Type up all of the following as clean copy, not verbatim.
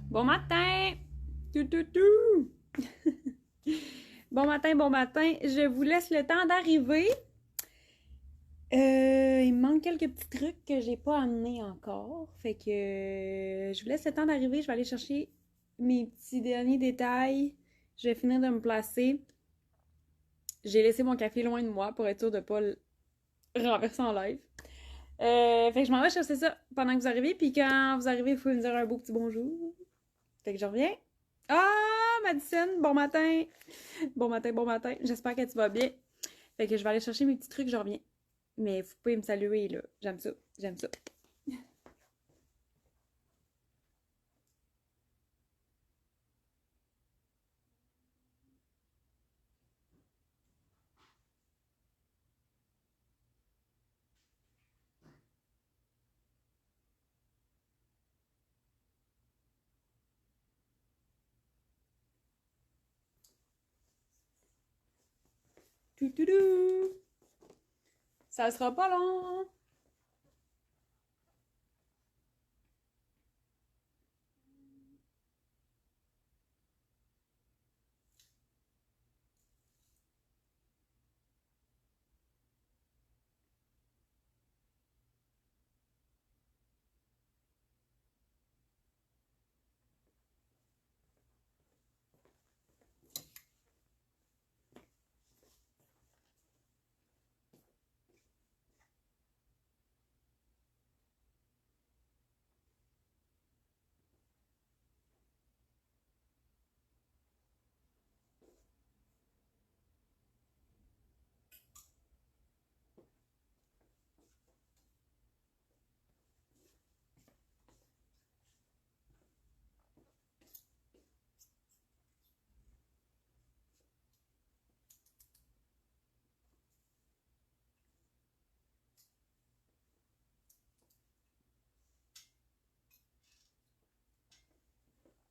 Bon matin! Tout, tout, tout! Bon matin, bon matin. Je vous laisse le temps d'arriver. Il me manque quelques petits trucs que j'ai pas amenés encore. Fait que je vous laisse le temps d'arriver. Je vais aller chercher mes petits derniers détails. Je vais finir de me placer. J'ai laissé mon café loin de moi pour être sûr de pas le renverser en live. Fait que je m'en vais chercher ça pendant que vous arrivez. Puis quand vous arrivez, vous pouvez me dire un beau petit bonjour. Fait que je reviens. Ah, Madison, bon matin! Bon matin, bon matin. J'espère que tu vas bien. Fait que je vais aller chercher mes petits trucs, je reviens. Mais vous pouvez me saluer, là. J'aime ça, j'aime ça. Tout, tout, tout. Ça sera pas long.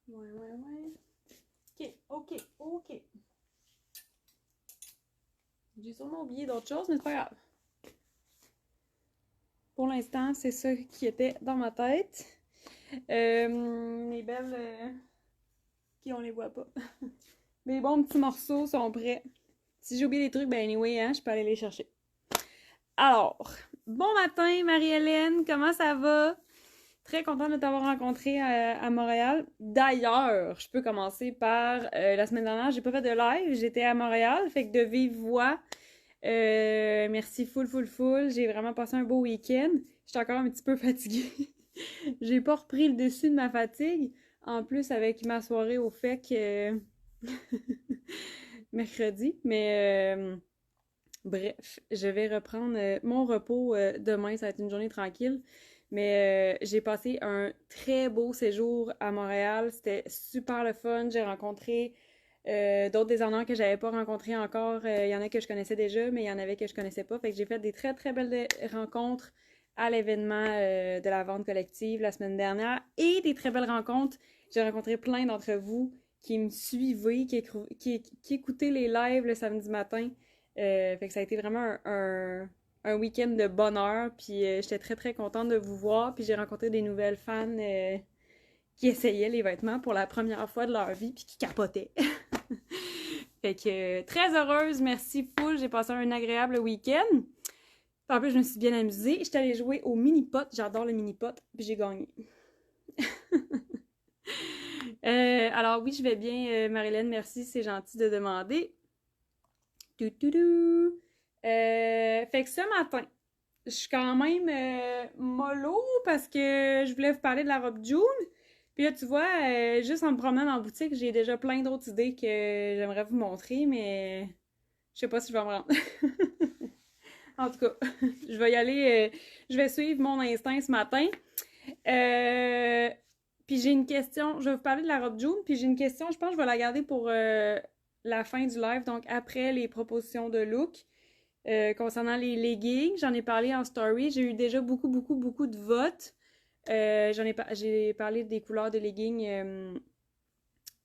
Ouais, ouais, ouais. Ok, ok, ok. J'ai sûrement oublié d'autres choses, mais c'est pas grave. Pour l'instant, c'est ça qui était dans ma tête. Mes belles... qui on les voit pas. Mes bons petits morceaux sont prêts. Si j'ai oublié des trucs, ben anyway, hein, je peux aller les chercher. Alors, bon matin Marie-Hélène, comment ça va? Très contente de t'avoir rencontré à Montréal. D'ailleurs, je peux commencer par la semaine dernière, j'ai pas fait de live, j'étais à Montréal, fait que de vive voix. Merci full, full, full. J'ai vraiment passé un beau week-end. J'étais encore un petit peu fatiguée. J'ai pas repris le dessus de ma fatigue. En plus, avec ma soirée au FEC mercredi. Mais bref, je vais reprendre mon repos demain. Ça va être une journée tranquille. Mais j'ai passé un très beau séjour à Montréal. C'était super le fun. J'ai rencontré d'autres designers que j'avais pas rencontrés encore. Il y en a que je connaissais déjà, mais il y en avait que je connaissais pas. Fait que j'ai fait des très très belles rencontres à l'événement de la vente collective la semaine dernière et des très belles rencontres. J'ai rencontré plein d'entre vous qui me suivaient, qui écoutaient les lives le samedi matin. Fait que ça a été vraiment un week-end de bonheur. Puis j'étais très très contente de vous voir. Puis j'ai rencontré des nouvelles fans qui essayaient les vêtements pour la première fois de leur vie puis qui capotaient. Fait que très heureuse, merci full. J'ai passé un agréable week-end. En plus, je me suis bien amusée. J'étais allée jouer au mini-pot. J'adore le mini-pot. Puis j'ai gagné. Alors oui, je vais bien, Marilyn. Merci, c'est gentil de demander. Fait que ce matin, je suis quand même mollo parce que je voulais vous parler de la robe June. Puis là, tu vois, juste en me promenant en boutique, j'ai déjà plein d'autres idées que j'aimerais vous montrer, mais je sais pas si je vais me rendre. En tout cas, je vais y aller, je vais suivre mon instinct ce matin. Puis j'ai une question, je vais vous parler de la robe June, puis j'ai une question, je pense que je vais la garder pour la fin du live, donc après les propositions de look. Concernant les leggings, j'en ai parlé en story. J'ai eu déjà beaucoup, beaucoup, beaucoup de votes. J'ai parlé des couleurs de leggings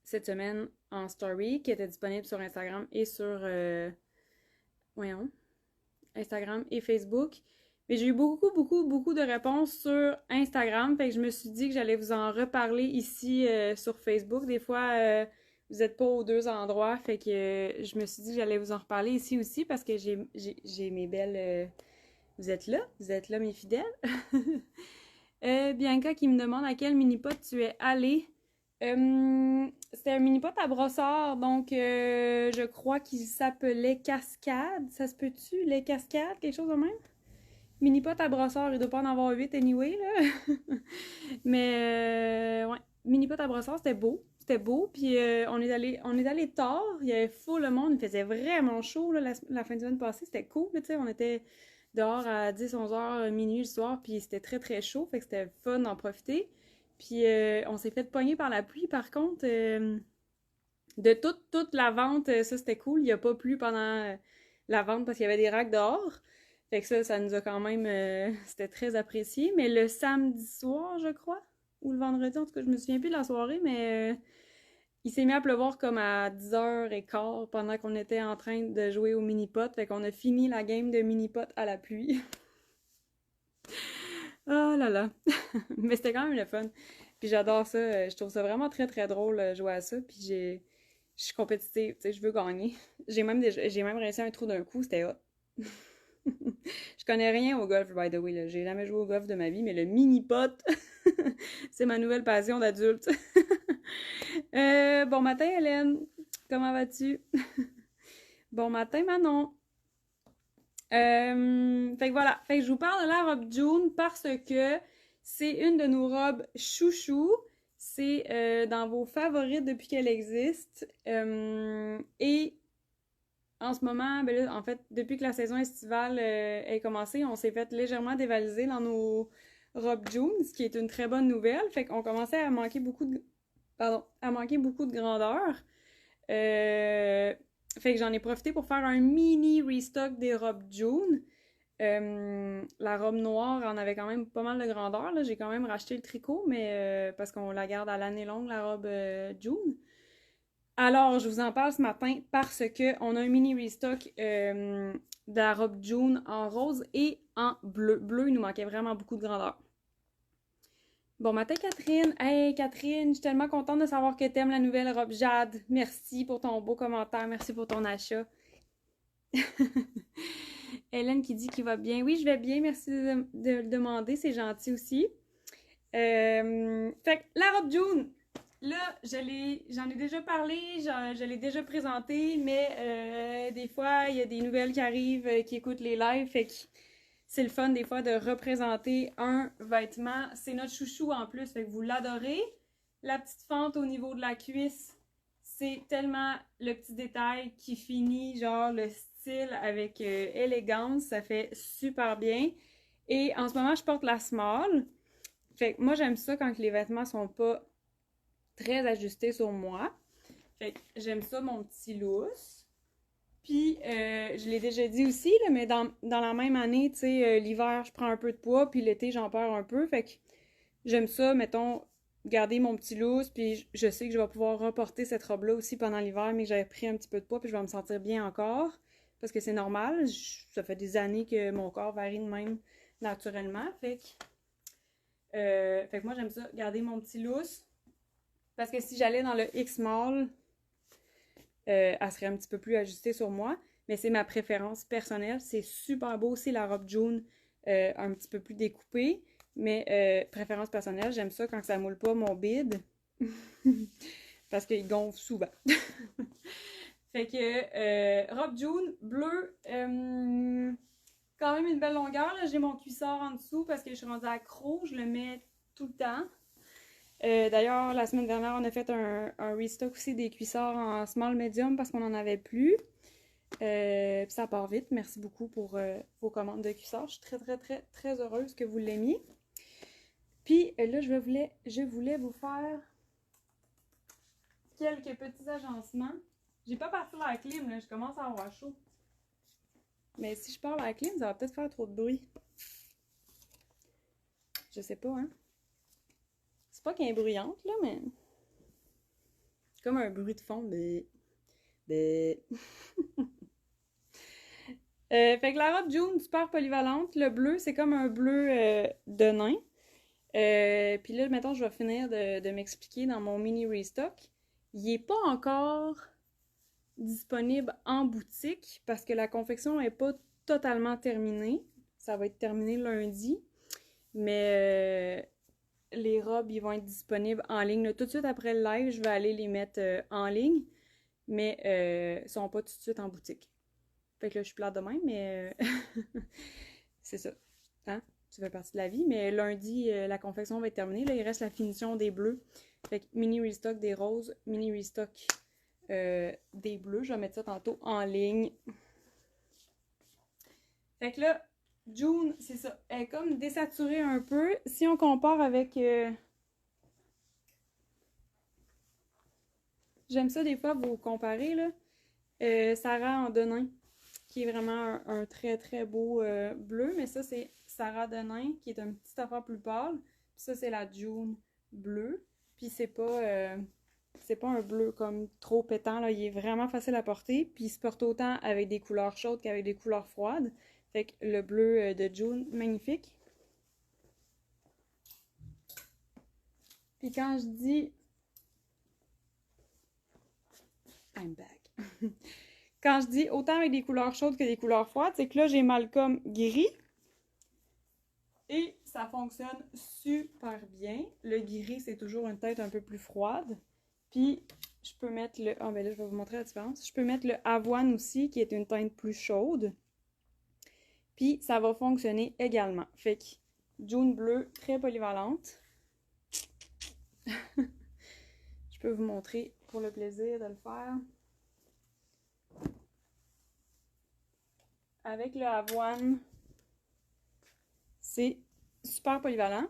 cette semaine en story qui étaient disponibles sur Instagram et sur voyons, Instagram et Facebook. Mais j'ai eu beaucoup de réponses sur Instagram, fait que je me suis dit que j'allais vous en reparler ici sur Facebook. Des fois, vous n'êtes pas aux deux endroits, fait que je me suis dit que j'allais vous en reparler ici aussi parce que j'ai mes belles... vous êtes là mes fidèles. Bianca qui me demande à quel mini-pot tu es allée. C'était un mini-pot à brossard, donc je crois qu'il s'appelait Cascade. Ça se peut-tu, les Cascades, quelque chose de même? Mini-pot à brossard, il doit pas en avoir 8 anyway, là. Mais ouais, mini-pot à brossard, c'était beau. C'était beau, puis on est allé tard, il y avait full le monde, il faisait vraiment chaud, là, la fin de semaine passée, c'était cool, tu sais, on était dehors à 10, 11 heures, minuit le soir, puis c'était très chaud, fait que c'était fun d'en profiter. Puis on s'est fait pogner par la pluie, par contre, de toute la vente, ça c'était cool, il n'y a pas plu pendant la vente parce qu'il y avait des racks dehors. Fait que ça nous a quand même, c'était très apprécié. Mais le samedi soir, je crois, ou le vendredi, en tout cas, je me souviens plus de la soirée, mais il s'est mis à pleuvoir comme à 10h15 pendant qu'on était en train de jouer au mini-pot. Fait qu'on a fini la game de mini-pot à la pluie. Oh là là! Mais c'était quand même le fun. Puis j'adore ça. Je trouve ça vraiment très drôle jouer à ça. Puis je suis compétitive, tu sais, je veux gagner. J'ai même réussi un trou d'un coup, c'était hot. Je connais rien au golf, by the way, là. J'ai jamais joué au golf de ma vie, mais le mini-pot, c'est ma nouvelle passion d'adulte. Bon matin, Hélène. Comment vas-tu? Bon matin, Manon. Fait que voilà. Fait que je vous parle de la robe June parce que c'est une de nos robes chouchou. C'est dans vos favorites depuis qu'elle existe. Et en ce moment, ben là, en fait, depuis que la saison estivale est commencée, on s'est fait légèrement dévaliser dans nos robes June, ce qui est une très bonne nouvelle. Fait qu'on commençait à manquer beaucoup de grandeur. Fait que j'en ai profité pour faire un mini restock des robes June. La robe noire en avait quand même pas mal de grandeur, là. J'ai quand même racheté le tricot, mais parce qu'on la garde à l'année longue, la robe June. Alors, je vous en parle ce matin parce qu'on a un mini restock de la robe June en rose et en bleu. Bleu, il nous manquait vraiment beaucoup de grandeur. Bon matin, Catherine. Hey, Catherine, je suis tellement contente de savoir que t'aimes la nouvelle robe Jade. Merci pour ton beau commentaire. Merci pour ton achat. Hélène qui dit qu'il va bien. Oui, je vais bien. Merci de le demander. C'est gentil aussi. Fait que la robe June, là, j'en ai déjà parlé, je l'ai déjà présenté, mais des fois, il y a des nouvelles qui arrivent, qui écoutent les lives, fait que c'est le fun des fois de représenter un vêtement. C'est notre chouchou en plus, fait que vous l'adorez. La petite fente au niveau de la cuisse, c'est tellement le petit détail qui finit, genre le style avec élégance, ça fait super bien. Et en ce moment, je porte la small. Fait que moi, j'aime ça quand les vêtements sont pas très ajustés sur moi. Fait que j'aime ça, mon petit lousse. Puis, je l'ai déjà dit aussi, là, mais dans la même année, tu sais, l'hiver, je prends un peu de poids, puis l'été, j'en perds un peu. Fait que j'aime ça, mettons, garder mon petit lousse, puis je sais que je vais pouvoir reporter cette robe-là aussi pendant l'hiver, mais que j'avais pris un petit peu de poids, puis je vais me sentir bien encore, parce que c'est normal. Ça fait des années que mon corps varie de même naturellement. Fait que moi, j'aime ça, garder mon petit lousse. Parce que si j'allais dans le X-Mall, elle serait un petit peu plus ajustée sur moi. Mais c'est ma préférence personnelle. C'est super beau aussi la robe June, un petit peu plus découpée. Mais préférence personnelle, j'aime ça quand ça moule pas mon bide. Parce qu'il gonfle souvent. Fait que robe June, bleu, quand même une belle longueur. J'ai mon cuissard en dessous parce que je suis rendue accro. Je le mets tout le temps. D'ailleurs, la semaine dernière, on a fait un restock aussi des cuissards en small medium parce qu'on n'en avait plus. Puis ça part vite. Merci beaucoup pour vos commandes de cuissards. Je suis très heureuse que vous l'aimiez. Puis là, je voulais vous faire quelques petits agencements. J'ai pas parti la clim, là. Je commence à avoir chaud. Mais si je parle à la clim, ça va peut-être faire trop de bruit. Je sais pas, hein. C'est pas qu'elle est bruyante, là, mais... comme un bruit de fond, mais... Fait que la robe June, super polyvalente. Le bleu, c'est comme un bleu de nain. Puis là, mettons, je vais finir de m'expliquer dans mon mini restock. Il n'est pas encore disponible en boutique parce que la confection n'est pas totalement terminée. Ça va être terminé lundi. Mais les robes, ils vont être disponibles en ligne. Là, tout de suite après le live, je vais aller les mettre en ligne. Mais ils ne sont pas tout de suite en boutique. Fait que là, je suis plate demain, mais c'est ça. Hein? Ça fait partie de la vie. Mais lundi, la confection va être terminée. Là, il reste la finition des bleus. Fait que mini restock des roses, mini restock des bleus. Je vais mettre ça tantôt en ligne. Fait que là, June, c'est ça. Elle est comme désaturée un peu. Si on compare avec... J'aime ça des fois vous comparer, là. Sarah Andenin, qui est vraiment un très très beau bleu. Mais ça, c'est Sarah Denain, qui est une petite affaire plus pâle. Puis ça, c'est la June bleue. Puis c'est pas un bleu comme trop pétant, là. Il est vraiment facile à porter. Puis il se porte autant avec des couleurs chaudes qu'avec des couleurs froides. Fait que le bleu de June, magnifique. Puis quand je dis... I'm back. Quand je dis autant avec des couleurs chaudes que des couleurs froides, c'est que là, j'ai Malcolm gris. Et ça fonctionne super bien. Le gris, c'est toujours une teinte un peu plus froide. Puis, je peux mettre le... Ah, ben là, je vais vous montrer la différence. Je peux mettre le avoine aussi, qui est une teinte plus chaude. Puis, ça va fonctionner également. Fait que, June bleue, très polyvalente. Je peux vous montrer pour le plaisir de le faire. Avec le avoine, c'est super polyvalent.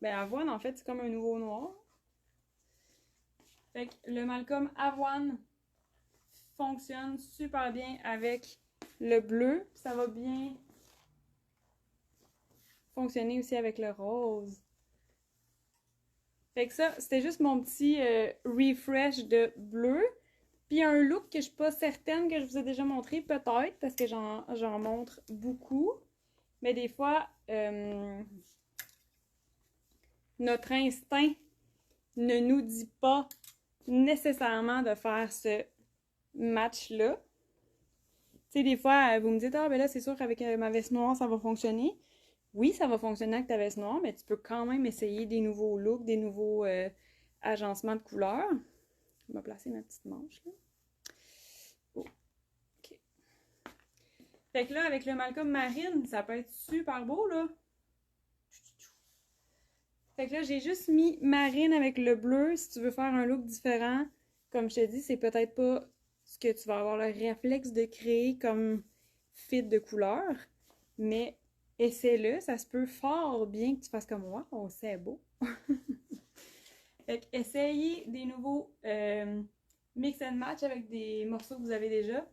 Ben, avoine, en fait, c'est comme un nouveau noir. Fait que le Malcolm avoine fonctionne super bien avec le bleu. Ça va bien fonctionner aussi avec le rose. Fait que ça, c'était juste mon petit refresh de bleu. Puis un look que je suis pas certaine que je vous ai déjà montré, peut-être, parce que j'en montre beaucoup. Mais des fois, notre instinct ne nous dit pas nécessairement de faire ce match-là. Tu sais, des fois, vous me dites, ah, ben là, c'est sûr qu'avec ma veste noire, ça va fonctionner. Oui, ça va fonctionner avec ta veste noire, mais tu peux quand même essayer des nouveaux looks, des nouveaux agencements de couleurs. Je vais placer ma petite manche, là. Oh, OK. Fait que là, avec le Malcolm Marine, ça peut être super beau, là. Fait que là, j'ai juste mis marine avec le bleu. Si tu veux faire un look différent, comme je te dis, c'est peut-être pas ce que tu vas avoir le réflexe de créer comme fit de couleur, mais essaie-le, ça se peut fort bien que tu fasses comme moi. Oh, c'est beau! Fait que essayez des nouveaux mix and match avec des morceaux que vous avez déjà.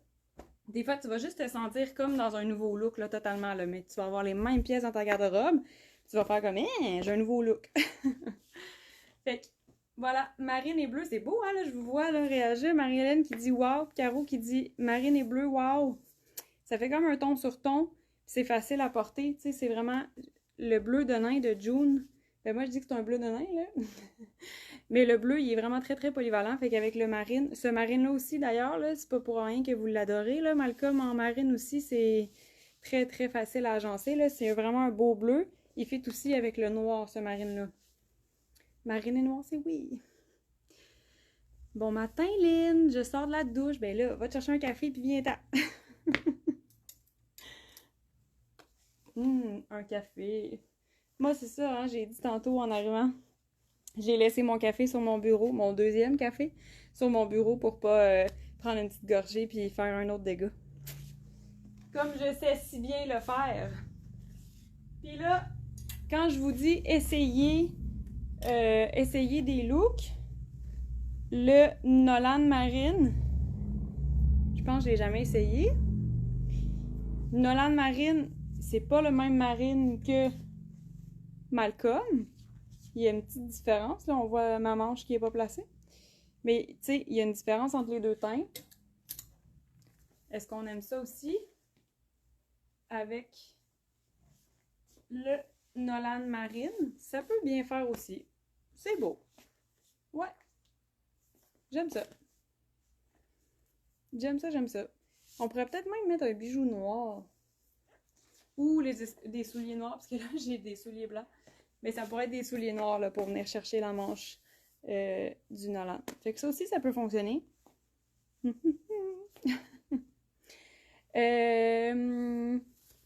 Des fois, tu vas juste te sentir comme dans un nouveau look, là, totalement, là, mais tu vas avoir les mêmes pièces dans ta garde-robe. Tu vas faire comme, j'ai un nouveau look. Fait que, voilà, marine et bleu, c'est beau, hein, là, je vous vois, là, réagir. Marie-Hélène qui dit wow, Caro qui dit marine et bleu, wow. Ça fait comme un ton sur ton, c'est facile à porter, tu sais, c'est vraiment le bleu de nain de June. Ben moi, je dis que c'est un bleu de nain, là. Mais le bleu, il est vraiment très, très polyvalent. Fait qu'avec le marine, ce marine-là aussi, d'ailleurs, là, c'est pas pour rien que vous l'adorez, là. Malcolm en marine aussi, c'est très, très facile à agencer, là. C'est vraiment un beau bleu. Il fit aussi avec le noir, ce marine-là. Marine et noir, c'est oui. Bon matin, Lynn. Je sors de la douche. Ben là, va te chercher un café puis viens-t'en. Un café. Moi, c'est ça, hein, j'ai dit tantôt en arrivant. J'ai laissé mon café sur mon bureau, mon deuxième café, sur mon bureau pour pas prendre une petite gorgée puis faire un autre dégât. Comme je sais si bien le faire. Puis là, quand je vous dis essayer des looks, le Nolan Marine, je pense que je l'ai jamais essayé. Nolan Marine, c'est pas le même marine que Malcolm. Il y a une petite différence. Là, on voit ma manche qui n'est pas placée. Mais, tu sais, il y a une différence entre les deux teintes. Est-ce qu'on aime ça aussi? Avec le Nolan Marine, ça peut bien faire aussi. C'est beau. Ouais, j'aime ça. J'aime ça, j'aime ça. On pourrait peut-être même mettre un bijou noir. Ou des souliers noirs, parce que là, j'ai des souliers blancs. Mais ça pourrait être des souliers noirs là, pour venir chercher la manche du Nolan. Fait que ça aussi, ça peut fonctionner.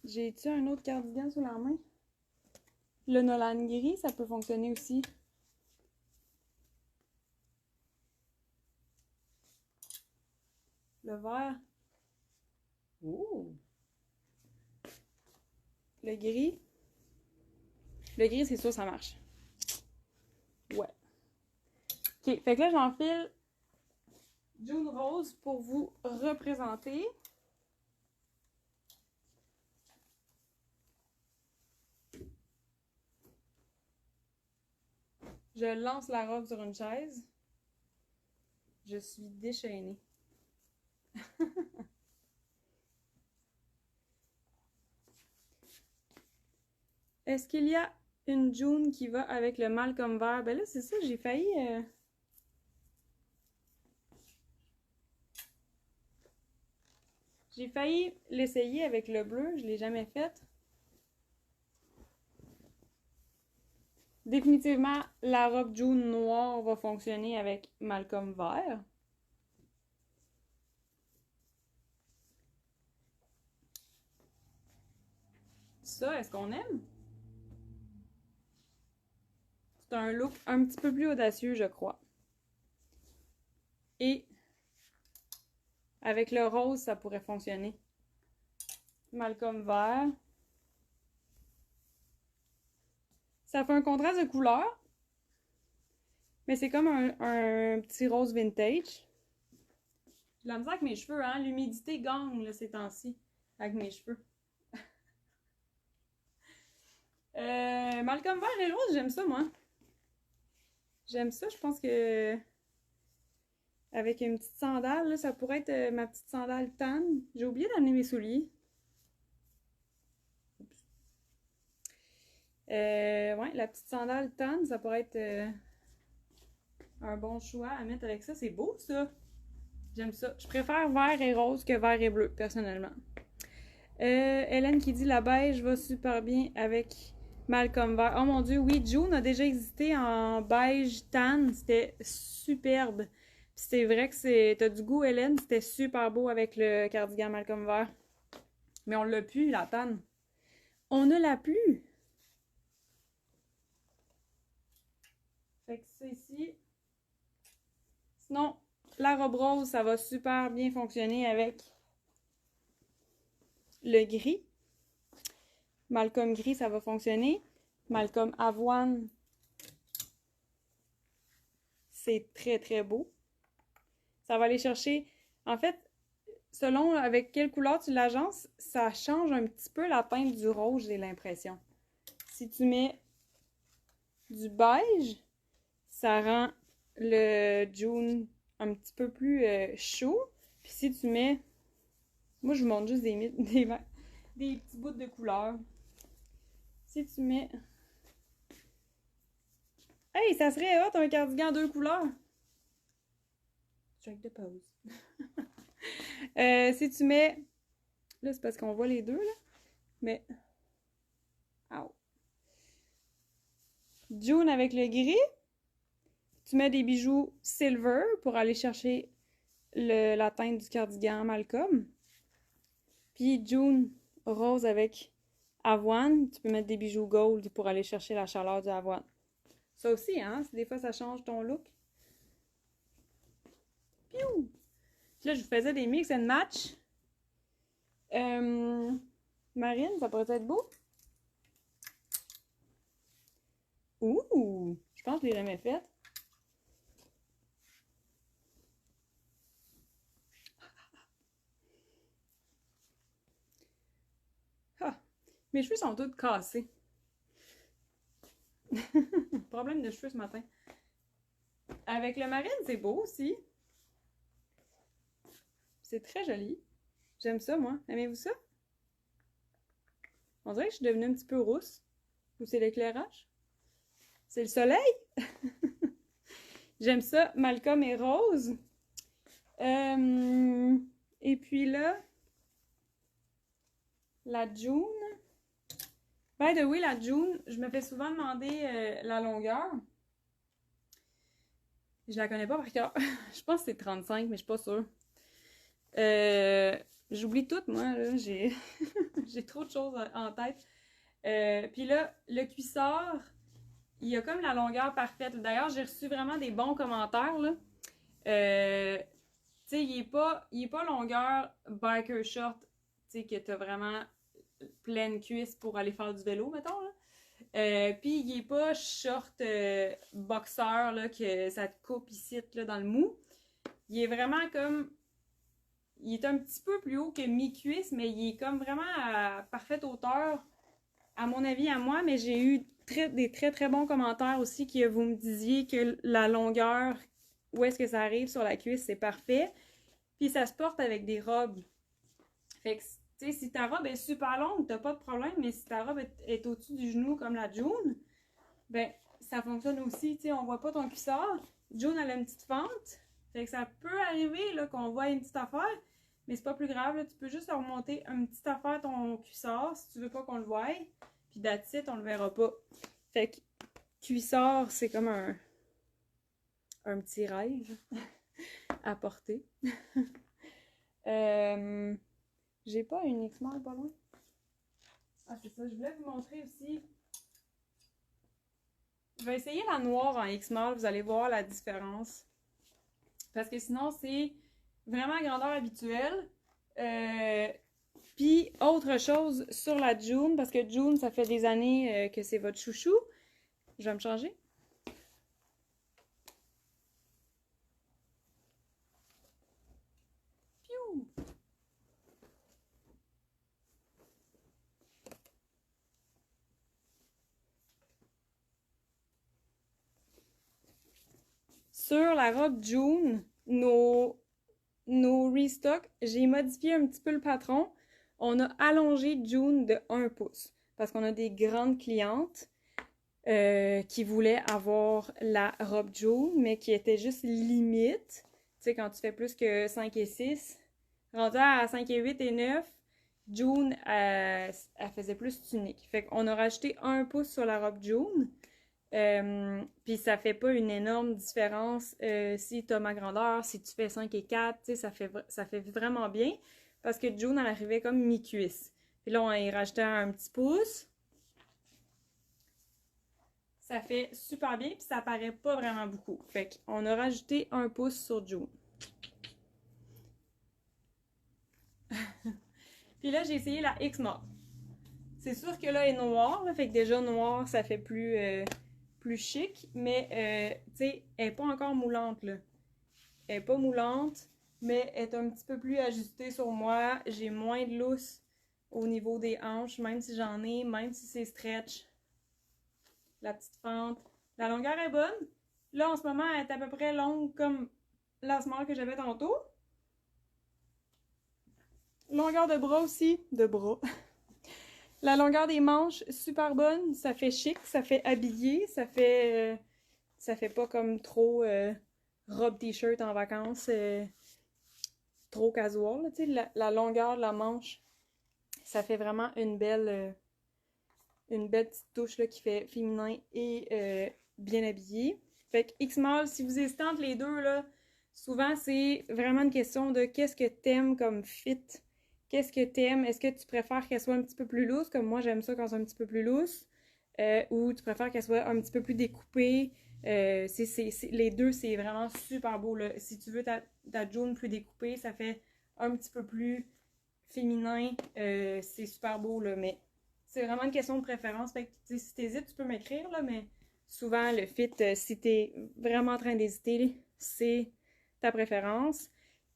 J'ai-tu un autre cardigan sous la main? Le Nolan gris, ça peut fonctionner aussi. Le vert. Ouh! Le gris. Le gris, c'est sûr, ça marche. Ouais. OK, fait que là, j'enfile June Rose pour vous représenter. Je lance la robe sur une chaise. Je suis déchaînée. Est-ce qu'il y a une June qui va avec le Malcolm vert? Ben là, c'est ça, j'ai failli... J'ai failli l'essayer avec le bleu, je l'ai jamais fait. Définitivement, la robe June noire va fonctionner avec Malcolm vert. Ça, est-ce qu'on aime? C'est un look un petit peu plus audacieux, je crois. Et avec le rose, ça pourrait fonctionner. Malcolm vert. Ça fait un contraste de couleur. Mais c'est comme un petit rose vintage. J'ai de la misère avec mes cheveux, hein? L'humidité gagne, là, ces temps-ci, avec mes cheveux. Malcolm vert et rose, j'aime ça, moi. J'aime ça, je pense que... Avec une petite sandale, là, ça pourrait être ma petite sandale tan. J'ai oublié d'amener mes souliers. Ouais, la petite sandale tan, ça pourrait être un bon choix à mettre avec ça. C'est beau, ça. J'aime ça. Je préfère vert et rose que vert et bleu, personnellement. Hélène qui dit la beige va super bien avec Malcolm vert. Oh mon dieu, oui, June a déjà existé en beige tan. C'était superbe. Puis c'est vrai que t'as du goût, Hélène. C'était super beau avec le cardigan Malcolm vert. Mais on l'a plus, la tan. On ne l'a plus. Fait que ça ici. Sinon, la robe rose, ça va super bien fonctionner avec le gris. Malcolm gris, ça va fonctionner. Malcolm avoine, c'est très très beau. Ça va aller chercher... En fait, selon avec quelle couleur tu l'agences, ça change un petit peu la teinte du rose, j'ai l'impression. Si tu mets du beige, ça rend le June un petit peu plus chaud. Puis si tu mets... Moi, je vous montre juste des petits bouts de couleur. Si tu mets... Hey, ça serait hot, un cardigan 2 couleurs! Strike de pause. Si tu mets... Là, c'est parce qu'on voit les deux, là. Mais... Ow. June avec le gris. Tu mets des bijoux silver pour aller chercher la teinte du cardigan Malcolm. Puis June rose avec avoine. Tu peux mettre des bijoux gold pour aller chercher la chaleur du avoine. Ça aussi, hein? Des fois, ça change ton look. Piou! Là, je vous faisais des mix and match. Marine, ça pourrait être beau. Ouh! Je pense que je l'ai jamais faite. Ah! Mes cheveux sont tous cassés. Problème de cheveux ce matin. Avec le marine, c'est beau aussi. C'est très joli. J'aime ça, moi. Aimez-vous ça? On dirait que je suis devenue un petit peu rousse. Ou c'est l'éclairage? C'est le soleil? J'aime ça. Malcolm est rose. Et puis là, la June. By the way, la June, je me fais souvent demander la longueur. Je la connais pas par cœur. Je pense que c'est 35, mais je suis pas sûre. J'oublie tout, moi, là. J'ai j'ai trop de choses en tête. Puis là, le cuisseur, il y a comme la longueur parfaite. D'ailleurs, j'ai reçu vraiment des bons commentaires, là. Tu sais, il est pas longueur biker short, tu sais, que t'as vraiment pleine cuisse pour aller faire du vélo, mettons, là. Puis il est pas short boxeur, là, que ça te coupe ici, là, dans le mou. Il est vraiment comme... Il est un petit peu plus haut que mi-cuisse, mais il est comme vraiment à parfaite hauteur, à mon avis, à moi. Mais j'ai eu des très, très bons commentaires aussi que vous me disiez que la longueur, où est-ce que ça arrive sur la cuisse, c'est parfait. Puis ça se porte avec des robes. Fait que, tu sais, si ta robe est super longue, t'as pas de problème, mais si ta robe est au-dessus du genou comme la June, ben, ça fonctionne aussi, tu sais, on voit pas ton cuissard. June, elle a une petite fente. Fait que ça peut arriver, là, qu'on voit une petite affaire, mais c'est pas plus grave, là. Tu peux juste remonter une petite affaire ton cuissard si tu veux pas qu'on le voie. Puis that's it, on le verra pas. Fait que cuissard, c'est comme un petit rêve à porter. J'ai pas une X-Mall pas loin. Ah, c'est ça. Je voulais vous montrer aussi. Je vais essayer la noire en X-Mall. Vous allez voir la différence. Parce que sinon, c'est vraiment grandeur habituelle. Puis, autre chose sur la June, parce que June, ça fait des années que c'est votre chouchou. Je vais me changer. Piou! Sur la robe June, nos restocks, j'ai modifié un petit peu le patron. On a allongé June de 1 pouce parce qu'on a des grandes clientes qui voulaient avoir la robe June, mais qui était juste limite. Tu sais, quand tu fais plus que 5 et 6, rendu à 5 et 8 et 9, June, elle faisait plus tunique. Fait qu'on a rajouté 1 pouce sur la robe June. Puis ça fait pas une énorme différence si tu as ma grandeur, si tu fais 5 et 4, tu sais, ça fait vraiment bien parce que June, elle arrivait comme mi-cuisse. Puis là, on y rajouté un petit pouce. Ça fait super bien, puis ça paraît pas vraiment beaucoup. Fait qu'on a rajouté 1 pouce sur June. Puis là, j'ai essayé la X-Mall. C'est sûr que là, elle est noire, là, fait que déjà noir, ça fait plus chic, mais tu sais, elle est pas encore moulante, là. Elle est pas moulante, mais elle est un petit peu plus ajustée sur moi. J'ai moins de lousse au niveau des hanches, même si j'en ai, même si c'est stretch. La petite fente. La longueur est bonne. Là, en ce moment, elle est à peu près longue comme la small que j'avais tantôt. Longueur de bras aussi. De bras. La longueur des manches, super bonne. Ça fait chic, ça fait habillé, ça fait pas comme trop robe t-shirt en vacances, trop casual. Tu sais, la longueur de la manche, ça fait vraiment une belle petite touche là, qui fait féminin et bien habillé. Fait que X-Mall, si vous hésitez entre les deux, là, souvent c'est vraiment une question de qu'est-ce que t'aimes comme fit. Qu'est-ce que t'aimes? Est-ce que tu préfères qu'elle soit un petit peu plus lousse, comme moi j'aime ça quand c'est un petit peu plus lousse, ou tu préfères qu'elle soit un petit peu plus découpée? Les deux, c'est vraiment super beau, là. Si tu veux ta jaune plus découpée, ça fait un petit peu plus féminin. C'est super beau, là, mais c'est vraiment une question de préférence. Fait que si t'hésites, tu peux m'écrire, là, mais souvent, le fit, si t'es vraiment en train d'hésiter, c'est ta préférence.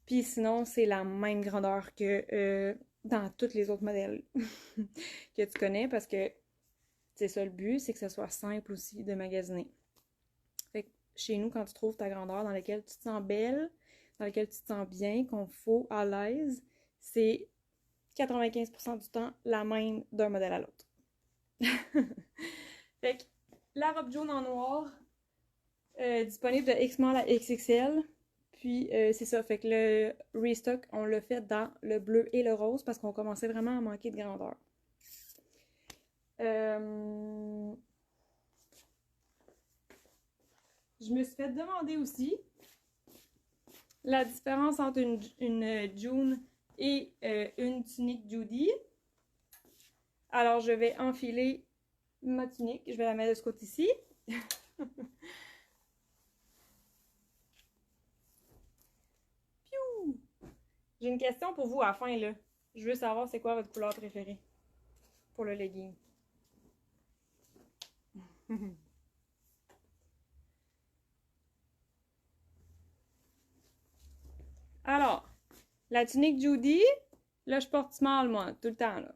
Puis sinon, c'est la même grandeur que dans tous les autres modèles que tu connais parce que c'est ça le but, c'est que ce soit simple aussi de magasiner. Fait que chez nous, quand tu trouves ta grandeur dans laquelle tu te sens belle, dans laquelle tu te sens bien, confort, à l'aise, c'est 95% du temps la même d'un modèle à l'autre. Fait que la robe jaune en noir, disponible de X-Small à XXL. Puis c'est ça, fait que le restock, on l'a fait dans le bleu et le rose parce qu'on commençait vraiment à manquer de grandeur. Je me suis fait demander aussi la différence entre une June et une tunique Judy. Alors, je vais enfiler ma tunique. Je vais la mettre de ce côté-ci. J'ai une question pour vous à la fin, là. Je veux savoir c'est quoi votre couleur préférée pour le legging. Alors, la tunique Judy, là, je porte small, moi, tout le temps, là.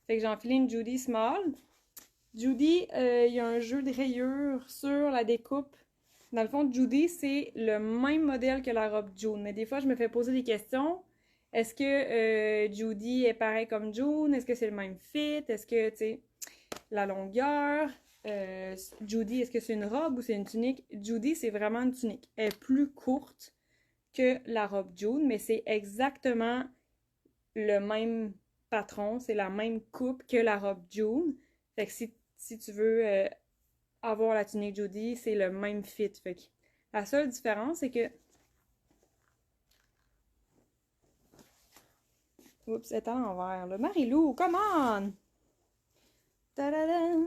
Fait que j'ai enfilé une Judy small. Judy, il y a un jeu de rayures sur la découpe. Dans le fond, Judy, c'est le même modèle que la robe June. Mais des fois, je me fais poser des questions. Est-ce que Judy est pareil comme June? Est-ce que c'est le même fit? Est-ce que, tu sais, la longueur? Judy, est-ce que c'est une robe ou c'est une tunique? Judy, c'est vraiment une tunique. Elle est plus courte que la robe June, mais c'est exactement le même patron, c'est la même coupe que la robe June. Fait que si tu veux avoir la tunique Judy, c'est le même fit. Fait que la seule différence, c'est que... Oups, c'est à l'envers, là. Marie-Lou, come on! Ta-da-da!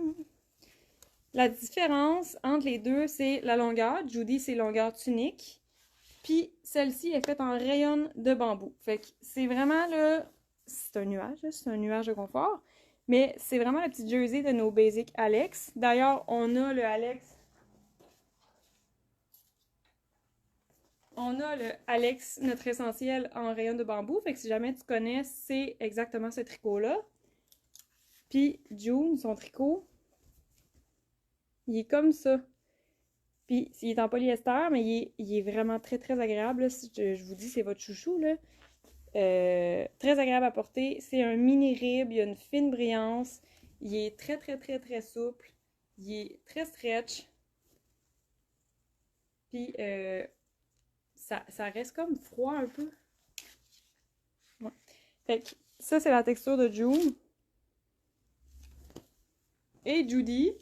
La différence entre les deux, c'est la longueur. Judy, c'est longueur tunique. Puis celle-ci est faite en rayon de bambou. Fait que c'est vraiment le... C'est un nuage, c'est un nuage de confort. Mais c'est vraiment la petite jersey de nos basic Alex. D'ailleurs, on a le Alex... On a le Alex, notre essentiel en rayon de bambou. Fait que si jamais tu connais, c'est exactement ce tricot-là. Puis June, son tricot, il est comme ça. Puis il est en polyester, mais il est vraiment très très agréable. Là. Je vous dis, c'est votre chouchou, là. Très agréable à porter. C'est un mini rib, il y a une fine brillance. Il est très très très très souple. Il est très stretch. Puis ça reste comme froid un peu. Ouais. Fait que ça, c'est la texture de June. Et Judy,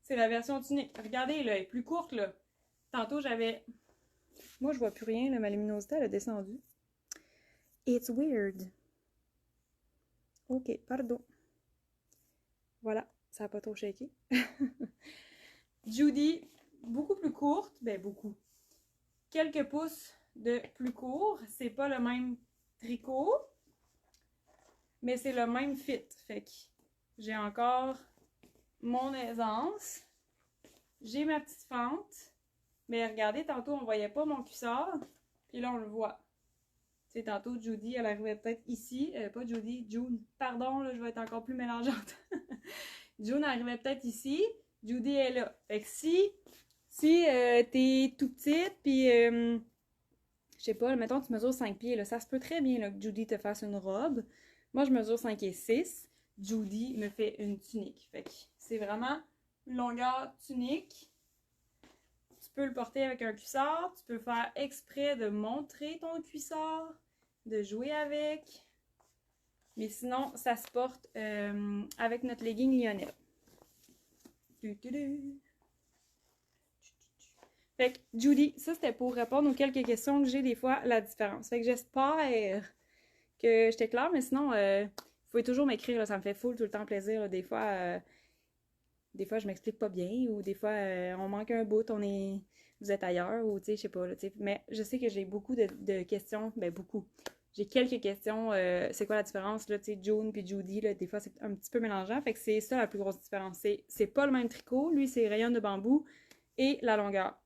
c'est la version tunique. Regardez, là, elle est plus courte, là. Tantôt, j'avais... Moi, je vois plus rien, là. Ma luminosité, elle a descendu. It's weird. Ok, pardon. Voilà, ça n'a pas trop shaké. Judy, beaucoup plus courte. Ben, beaucoup. Quelques pouces de plus court. C'est pas le même tricot, mais c'est le même fit. Fait que j'ai encore mon aisance. J'ai ma petite fente. Mais regardez, tantôt, on voyait pas mon cuissard. Puis là, on le voit. Tu sais, tantôt, Judy, elle arrivait peut-être ici. Pas Judy, June. Pardon, là, je vais être encore plus mélangeante. June arrivait peut-être ici. Judy est là. Fait que si t'es tout petite, puis je sais pas, mettons, tu mesures 5 pieds, là, ça se peut très bien là, que Judy te fasse une robe. Moi, je mesure 5 et 6. Judy me fait une tunique. Fait que c'est vraiment longueur tunique. Tu peux le porter avec un cuissard. Tu peux faire exprès de montrer ton cuissard, de jouer avec. Mais sinon, ça se porte avec notre legging Lionel. Fait que, Judy, ça c'était pour répondre aux quelques questions que j'ai des fois, la différence. Fait que j'espère que j'étais claire, mais sinon, vous pouvez toujours m'écrire, là, ça me fait full tout le temps plaisir. Là. Des fois, je m'explique pas bien, ou des fois, on manque un bout, vous êtes ailleurs, ou tu sais, je sais pas. Là, mais je sais que j'ai beaucoup de questions, ben beaucoup. J'ai quelques questions, c'est quoi la différence, là, tu sais, June puis Judy, là, des fois, c'est un petit peu mélangeant. Fait que c'est ça la plus grosse différence. C'est pas le même tricot, lui, c'est rayon de bambou, et la longueur.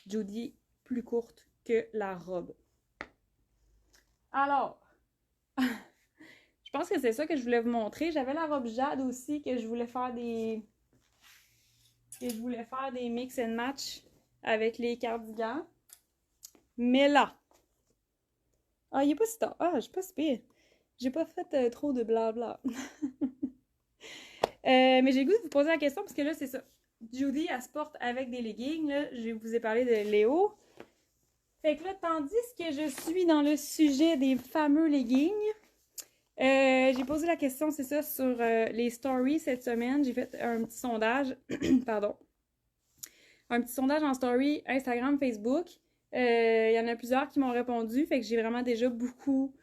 Judy, plus courte que la robe. Alors, je pense que c'est ça que je voulais vous montrer. J'avais la robe Jade aussi, que je voulais faire des mix and match avec les cardigans. Mais là, il est pas si tard. Je suis pas si pire. J'ai pas fait trop de blabla. Mais j'ai le goût de vous poser la question parce que là, c'est ça. Judy, elle se porte avec des leggings. Là, je vous ai parlé de Léo. Fait que là, tandis que je suis dans le sujet des fameux leggings, j'ai posé la question, c'est ça, sur les stories cette semaine. J'ai fait un petit sondage. Pardon. Un petit sondage en story Instagram, Facebook. Il y en a plusieurs qui m'ont répondu. Fait que j'ai vraiment déjà beaucoup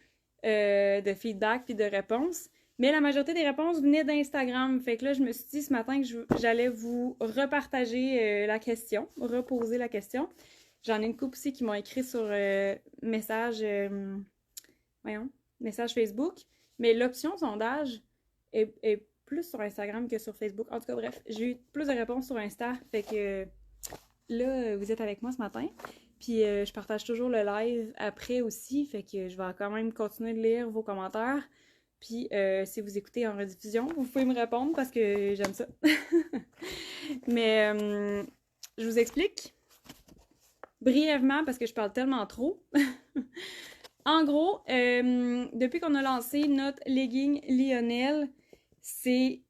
de feedback puis de réponses. Mais la majorité des réponses venaient d'Instagram. Fait que là, je me suis dit ce matin que j'allais vous repartager la question, reposer la question. J'en ai une couple aussi qui m'ont écrit sur message, voyons, message Facebook. Mais l'option sondage est plus sur Instagram que sur Facebook. En tout cas, bref, j'ai eu plus de réponses sur Insta. Fait que là, vous êtes avec moi ce matin. Puis je partage toujours le live après aussi. Fait que je vais quand même continuer de lire vos commentaires. Puis si vous écoutez en rediffusion, vous pouvez me répondre parce que j'aime ça. Mais je vous explique brièvement parce que je parle tellement trop. En gros, depuis qu'on a lancé notre legging Lionel, c'est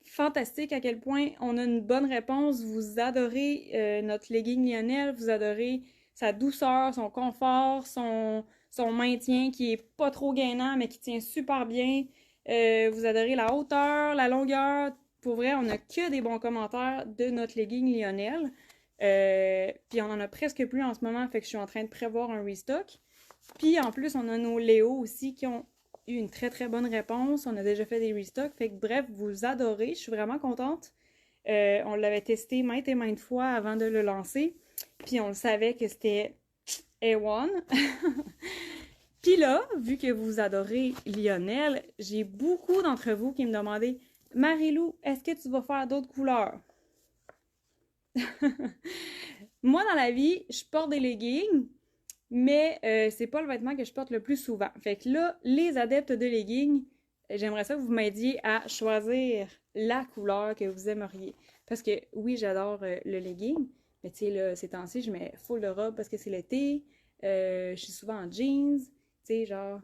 fantastique à quel point on a une bonne réponse. Vous adorez notre legging Lionel, vous adorez sa douceur, son confort, son maintien qui est pas trop gainant mais qui tient super bien. Vous adorez la hauteur, la longueur. Pour vrai, on a que des bons commentaires de notre legging Lionel. Puis on en a presque plus en ce moment, fait que je suis en train de prévoir un restock. Puis en plus, on a nos Léo aussi qui ont eu une très très bonne réponse. On a déjà fait des restocks. Fait que bref, vous adorez. Je suis vraiment contente. On l'avait testé maintes et maintes fois avant de le lancer. Puis on le savait que c'était A1. Puis là, vu que vous adorez Lionel, j'ai beaucoup d'entre vous qui me demandaient Marie-Lou, est-ce que tu vas faire d'autres couleurs? Moi, dans la vie, je porte des leggings, mais c'est pas le vêtement que je porte le plus souvent. Fait que là, les adeptes de leggings, j'aimerais ça que vous m'aidiez à choisir la couleur que vous aimeriez. Parce que oui, j'adore le legging, mais tu sais, là, ces temps-ci, je mets full de robe parce que c'est l'été. Je suis souvent en jeans. Tu sais, genre,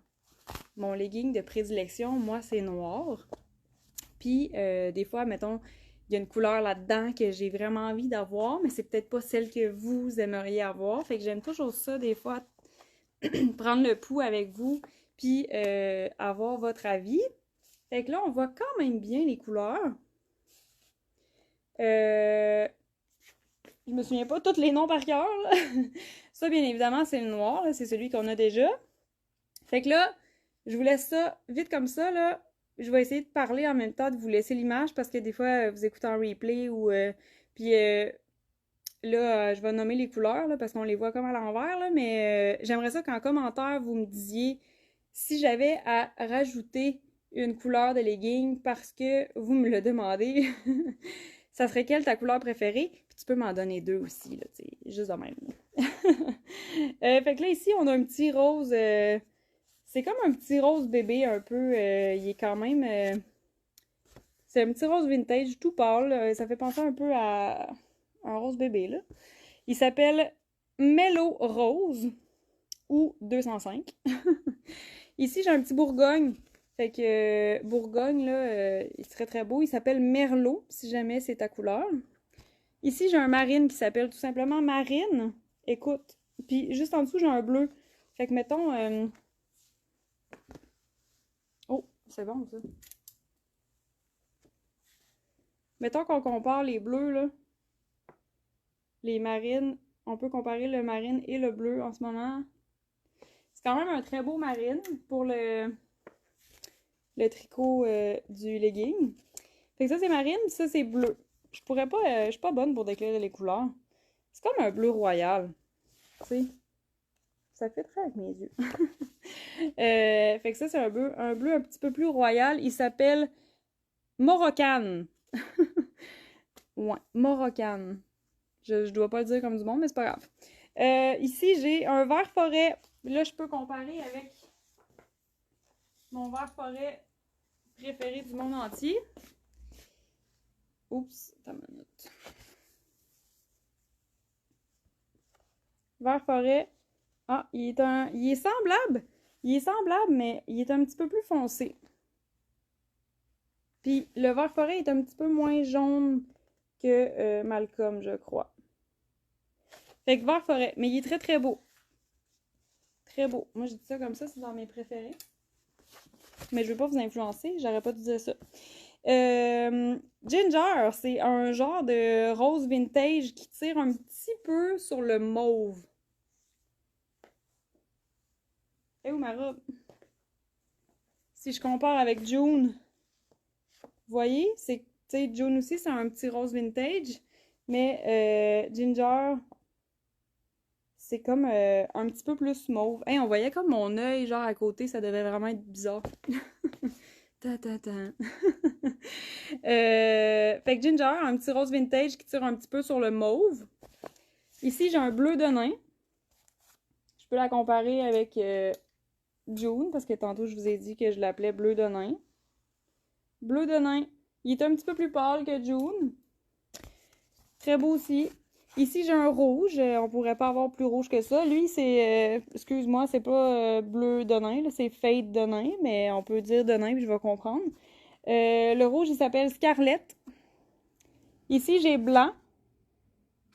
mon legging de prédilection, moi, c'est noir. Puis, des fois, mettons, il y a une couleur là-dedans que j'ai vraiment envie d'avoir, mais c'est peut-être pas celle que vous aimeriez avoir. Fait que j'aime toujours ça, des fois, prendre le pouls avec vous, puis avoir votre avis. Fait que là, on voit quand même bien les couleurs. Je me souviens pas tous les noms par cœur. Ça, bien évidemment, c'est le noir. C'est celui qu'on a déjà. Fait que là, je vous laisse ça vite comme ça. Là. Je vais essayer de parler en même temps, de vous laisser l'image parce que des fois, vous écoutez en replay ou... puis là, je vais nommer les couleurs là, parce qu'on les voit comme à l'envers. Là, mais j'aimerais ça qu'en commentaire, vous me disiez si j'avais à rajouter une couleur de legging parce que vous me le demandez. Ça serait quelle ta couleur préférée? Puis tu peux m'en donner deux aussi, là, tu sais, juste de même. Fait que là, ici, on a un petit rose. C'est comme un petit rose bébé un peu. Il est quand même. C'est un petit rose vintage tout pâle. Ça fait penser un peu à un rose bébé, là. Il s'appelle Mellow Rose ou 205. Ici, j'ai un petit Bourgogne. Fait que Bourgogne, là, il serait très beau. Il s'appelle Merlot, si jamais c'est ta couleur. Ici, j'ai un marine qui s'appelle tout simplement Marine. Écoute. Puis juste en dessous, j'ai un bleu. Fait que mettons. Oh, c'est bon ça. Mettons qu'on compare les bleus, là. Les marines. On peut comparer le marine et le bleu en ce moment. C'est quand même un très beau marine pour le tricot du legging. Fait que ça, c'est marine, ça, c'est bleu. Je pourrais pas... je suis pas bonne pour décrire les couleurs. C'est comme un bleu royal. Tu sais. Ça fait très avec mes yeux. Fait que ça, c'est un bleu un petit peu plus royal. Il s'appelle Moroccan. Ouais, Moroccan. Je dois pas le dire comme du monde, mais c'est pas grave. Ici, j'ai un vert forêt. Là, je peux comparer avec mon vert forêt préféré du monde entier. Oups, attends une minute. Vert forêt. Ah, il est semblable, Il est semblable, mais il est un petit peu plus foncé. Puis le vert forêt est un petit peu moins jaune que Malcolm, je crois. Fait que vert forêt, mais il est très très beau. Très beau. Moi, je dis ça comme ça, c'est dans mes préférés. Mais je veux pas vous influencer, j'aurais pas dû dire ça. Ginger, c'est un genre de rose vintage qui tire un petit peu sur le mauve. Eh où ma robe? Si je compare avec June, vous voyez, c'est, tu sais, June aussi, c'est un petit rose vintage, mais Ginger, c'est comme un petit peu plus mauve. Hey, on voyait comme mon œil, genre à côté, ça devait vraiment être bizarre. Ta ta ta. Fait que Ginger, un petit rose vintage qui tire un petit peu sur le mauve. Ici, j'ai un bleu de nain. Je peux la comparer avec June, parce que tantôt, je vous ai dit que je l'appelais bleu de nain. Bleu de nain. Il est un petit peu plus pâle que June. Très beau aussi. Ici, j'ai un rouge. On pourrait pas avoir plus rouge que ça. Lui, c'est... excuse-moi, c'est pas bleu de nain, c'est fade de nain, mais on peut dire de nain, puis je vais comprendre. Le rouge, il s'appelle Scarlett. Ici, j'ai blanc.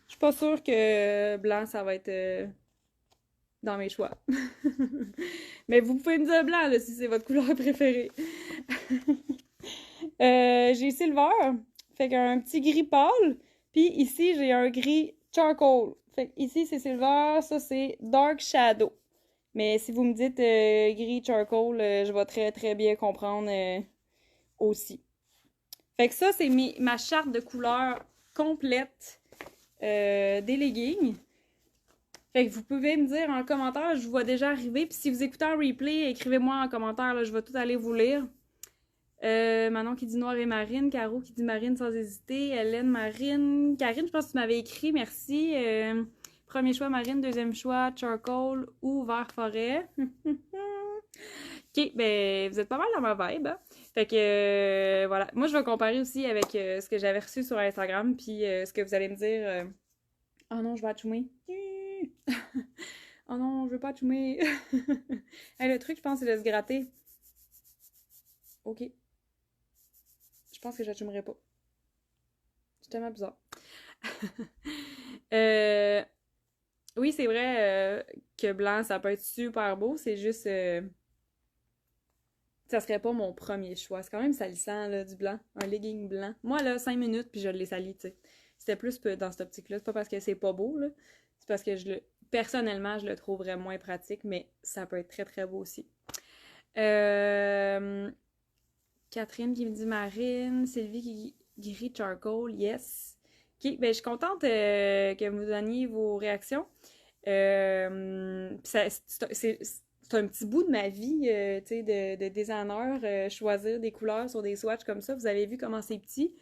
Je suis pas sûre que blanc, ça va être dans mes choix. Mais vous pouvez me dire blanc, là, si c'est votre couleur préférée. J'ai silver, fait qu'un petit gris pâle. Puis ici, j'ai un gris charcoal. Fait que ici, c'est silver, ça, c'est dark shadow. Mais si vous me dites gris charcoal, je vais très, très bien comprendre aussi. Fait que ça, c'est ma charte de couleurs complète des leggings. Fait que vous pouvez me dire en commentaire, je vous vois déjà arriver. Puis si vous écoutez en replay, écrivez-moi en commentaire, là, je vais tout aller vous lire. Manon qui dit noir et marine, Caro qui dit marine sans hésiter, Hélène marine, Karine, je pense que tu m'avais écrit, merci. Premier choix marine, deuxième choix charcoal ou vert forêt. Ok, ben vous êtes pas mal dans ma vibe. Hein? Fait que voilà, moi je vais comparer aussi avec ce que j'avais reçu sur Instagram, puis ce que vous allez me dire. Oh non, je vais achoumer. Oh non, je veux pas achoumer. Hey, le truc, je pense, c'est de se gratter. Ok. Je pense que j'achoumerai pas. C'est tellement bizarre. Oui, c'est vrai que blanc, ça peut être super beau. C'est juste... ça serait pas mon premier choix. C'est quand même salissant, là, du blanc. Un legging blanc. Moi, là, 5 minutes, puis je l'ai sali, tu sais. C'était plus dans cette optique-là. C'est pas parce que c'est pas beau, là. C'est parce que personnellement, je le trouverais moins pratique, mais ça peut être très, très beau aussi. Catherine qui me dit marine. Sylvie qui gris charcoal. Yes. Ok, ben je suis contente que vous donniez vos réactions. C'est un petit bout de ma vie, tu sais, de designer, choisir des couleurs sur des swatchs comme ça. Vous avez vu comment c'est petit.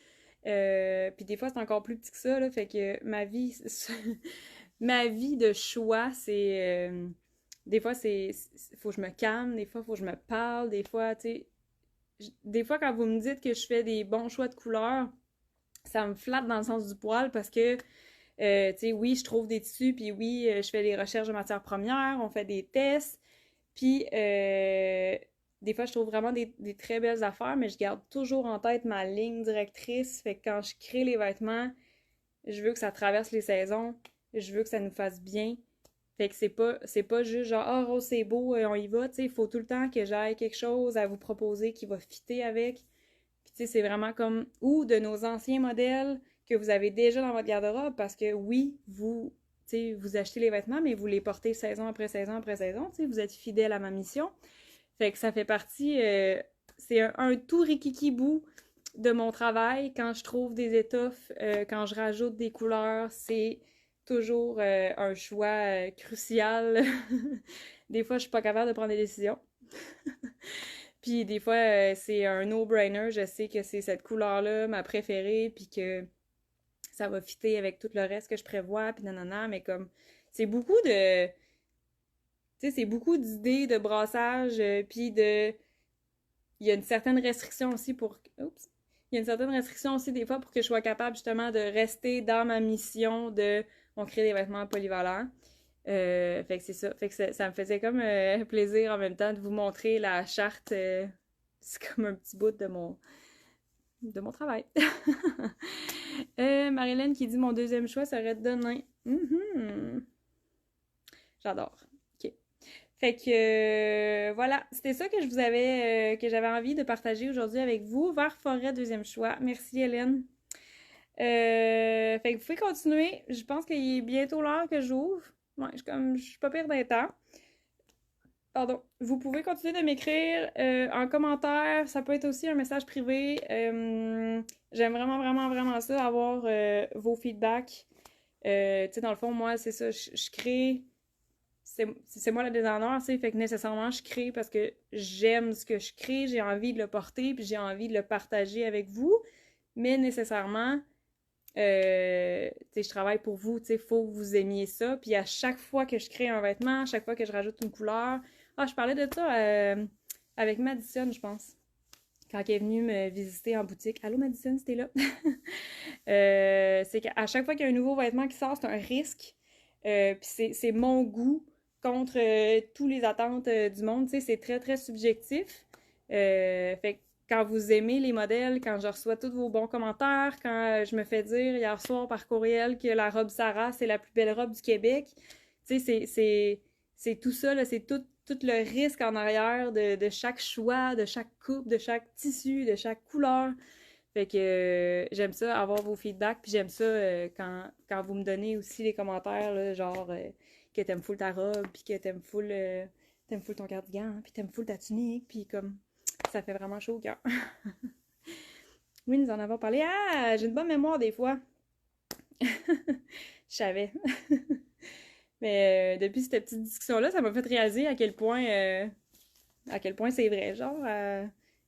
Puis des fois, c'est encore plus petit que ça, là. Fait que ma vie de choix, c'est... des fois, faut que je me calme, des fois, faut que je me parle, des fois, tu sais... Des fois, quand vous me dites que je fais des bons choix de couleurs, ça me flatte dans le sens du poil parce que, tu sais, oui, je trouve des tissus, puis oui, je fais des recherches de matières premières, on fait des tests, puis des fois, je trouve vraiment des très belles affaires, mais je garde toujours en tête ma ligne directrice. Fait que quand je crée les vêtements, je veux que ça traverse les saisons, je veux que ça nous fasse bien. Fait que c'est pas juste genre, ah, rose, c'est beau, on y va, tu sais, il faut tout le temps que j'aille quelque chose à vous proposer qui va fitter avec. Puis, tu sais, c'est vraiment comme, ou de nos anciens modèles que vous avez déjà dans votre garde-robe, parce que oui, tu sais, vous achetez les vêtements, mais vous les portez saison après saison après saison, tu sais, vous êtes fidèle à ma mission. Fait que ça fait partie, c'est un tout rikiki-bout de mon travail. Quand je trouve des étoffes, quand je rajoute des couleurs, c'est toujours un choix crucial. Des fois, je suis pas capable de prendre des décisions. Puis des fois, c'est un no-brainer. Je sais que c'est cette couleur-là, ma préférée, puis que ça va fitter avec tout le reste que je prévois, puis nanana, mais comme, c'est beaucoup de... Tu sais, c'est beaucoup d'idées de brassage, puis de... Il y a une certaine restriction aussi pour... Oups! Il y a une certaine restriction aussi des fois pour que je sois capable justement de rester dans ma mission de... On crée des vêtements polyvalents. Fait que c'est ça. Fait que ça me faisait comme plaisir en même temps de vous montrer la charte. C'est comme un petit bout de mon travail. Marilyn qui dit mon deuxième choix serait demain. J'adore. OK. Fait que voilà, c'était ça que je vous avais que j'avais envie de partager aujourd'hui avec vous. Vert forêt, deuxième choix. Merci Hélène. Fait que vous pouvez continuer. Je pense qu'il est bientôt l'heure que j'ouvre. Ouais, je suis pas pire d'un temps. Pardon. Vous pouvez continuer de m'écrire en commentaire. Ça peut être aussi un message privé. J'aime vraiment, vraiment, vraiment ça, avoir vos feedbacks. Tu sais, dans le fond, moi, c'est ça. Je crée. C'est moi la designer, tu sais. Fait que nécessairement, je crée parce que j'aime ce que je crée. J'ai envie de le porter, puis j'ai envie de le partager avec vous. Mais nécessairement, tu sais, je travaille pour vous, tu sais, faut que vous aimiez ça. Puis à chaque fois que je crée un vêtement, à chaque fois que je rajoute une couleur... Ah, je parlais de ça avec Madison, je pense, quand elle est venue me visiter en boutique. Allô, Madison, c'était là? C'est qu'à chaque fois qu'il y a un nouveau vêtement qui sort, c'est un risque. Puis c'est mon goût contre tous les attentes du monde, tu sais, c'est très, très subjectif. Fait que quand vous aimez les modèles, quand je reçois tous vos bons commentaires, quand je me fais dire hier soir par courriel que la robe Sarah, c'est la plus belle robe du Québec, tu sais, c'est tout ça, là, c'est tout le risque en arrière de chaque choix, de chaque coupe, de chaque tissu, de chaque couleur. Fait que j'aime ça, avoir vos feedbacks, puis j'aime ça quand vous me donnez aussi les commentaires, là, genre que t'aimes full ta robe, puis que t'aimes full ton cardigan, puis t'aimes full ta tunique, puis comme ça fait vraiment chaud au cœur. Oui, nous en avons parlé. Ah, j'ai une bonne mémoire des fois. Je savais. Mais depuis cette petite discussion-là, ça m'a fait réaliser à quel point c'est vrai. Genre,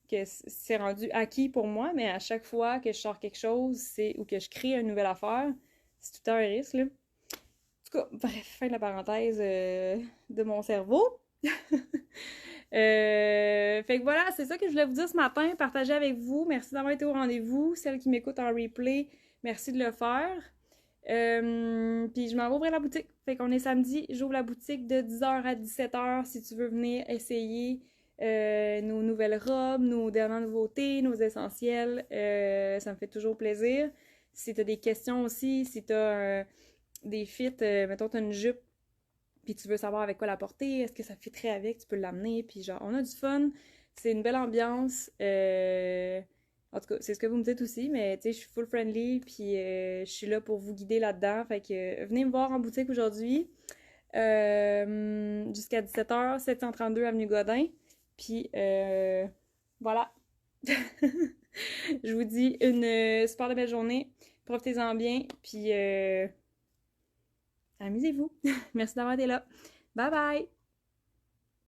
que c'est rendu acquis pour moi, mais à chaque fois que je sors quelque chose ou que je crée une nouvelle affaire, c'est tout le temps un risque, là. En tout cas, bref, fin de la parenthèse de mon cerveau. Fait que voilà, c'est ça que je voulais vous dire ce matin, partager avec vous. Merci d'avoir été au rendez-vous. Celles qui m'écoutent en replay, merci de le faire. Puis je m'en vais ouvrir la boutique. Fait qu'on est samedi, j'ouvre la boutique de 10h à 17h si tu veux venir essayer nos nouvelles robes, nos dernières nouveautés, nos essentiels. Ça me fait toujours plaisir. Si tu as des questions aussi, si tu as des fits, mettons, tu as une jupe, puis tu veux savoir avec quoi la porter, est-ce que ça fitterait avec, tu peux l'amener, puis genre, on a du fun, c'est une belle ambiance. En tout cas, c'est ce que vous me dites aussi, mais tu sais, je suis full friendly, puis je suis là pour vous guider là-dedans. Fait que venez me voir en boutique aujourd'hui jusqu'à 17h, 732 Avenue Godin. Puis voilà. Je vous dis une super belle journée. Profitez-en bien, puis amusez-vous. Merci d'avoir été là. Bye bye!